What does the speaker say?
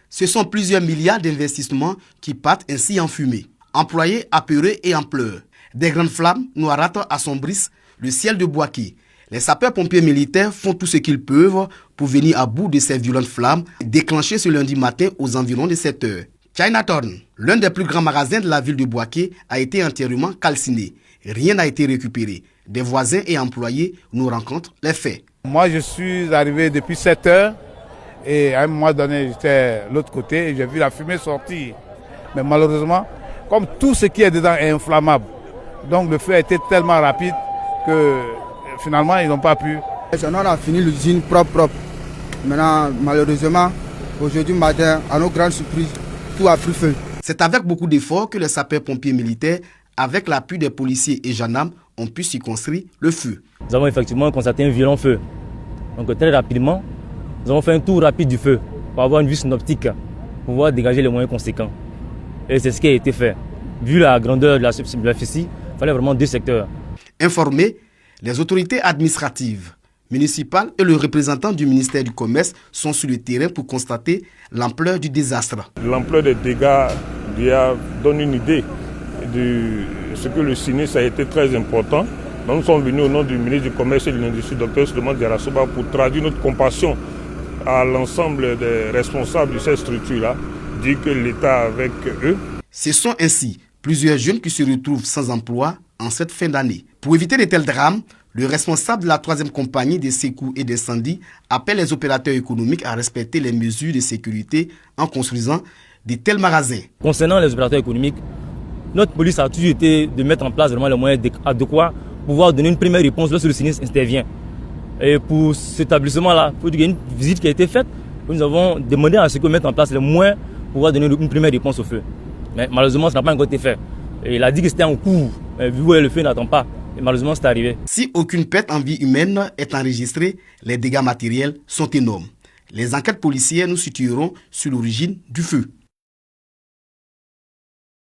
Ce sont plusieurs milliards d'investissements qui partent ainsi en fumée. Employés apeurés et en pleurs. Des grandes flammes noirâtres assombrissent le ciel de Bouaké. Les sapeurs-pompiers militaires font tout ce qu'ils peuvent pour venir à bout de ces violentes flammes déclenchées ce lundi matin aux environs de 7 heures. Chinatown, l'un des plus grands magasins de la ville de Bouaké, a été entièrement calciné. Rien n'a été récupéré. Des voisins et employés nous rencontrent les faits. Moi, je suis arrivé depuis 7 heures et à un moment donné, j'étais de l'autre côté et j'ai vu la fumée sortir. Mais malheureusement, comme tout ce qui est dedans est inflammable, donc le feu a été tellement rapide que finalement, ils n'ont pas pu. On a fini l'usine propre. Maintenant, malheureusement, aujourd'hui matin, à nos grandes surprises, tout a pris feu. C'est avec beaucoup d'efforts que les sapeurs-pompiers militaires, avec l'appui des policiers et gendarmes, ont pu circonscrire le feu. Nous avons effectivement constaté un violent feu. Donc très rapidement, nous avons fait un tour rapide du feu pour avoir une vue synoptique, pour pouvoir dégager les moyens conséquents. Et c'est ce qui a été fait. Vu la grandeur de la superficie, il fallait vraiment 2 secteurs. Informés, les autorités administratives, municipales et le représentant du ministère du Commerce sont sur le terrain pour constater l'ampleur du désastre. L'ampleur des dégâts donne une idée de ce que le sinistre a été très important. Nous sommes venus au nom du ministre du Commerce et de l'Industrie, Dr Souleymane Diarra-Soba, pour traduire notre compassion à l'ensemble des responsables de cette structure-là, dire que l'État avec eux. Ce sont ainsi plusieurs jeunes qui se retrouvent sans emploi en cette fin d'année. Pour éviter de tels drames, le responsable de la 3e compagnie des secours et d'incendie appelle les opérateurs économiques à respecter les mesures de sécurité en construisant de tels magasins. Concernant les opérateurs économiques, notre police a toujours été de mettre en place vraiment les moyens adéquats pour pouvoir donner une première réponse lorsque le sinistre intervient. Et pour cet établissement-là, il y a une visite qui a été faite, nous avons demandé à ce qu'on mette en place les moyens pour pouvoir donner une première réponse au feu. Mais malheureusement, ça n'a pas encore été fait. Et il a dit que c'était en cours. Mais vu où le feu n'attend pas, et malheureusement, c'est arrivé. Si aucune perte en vie humaine est enregistrée, les dégâts matériels sont énormes. Les enquêtes policières nous situeront sur l'origine du feu.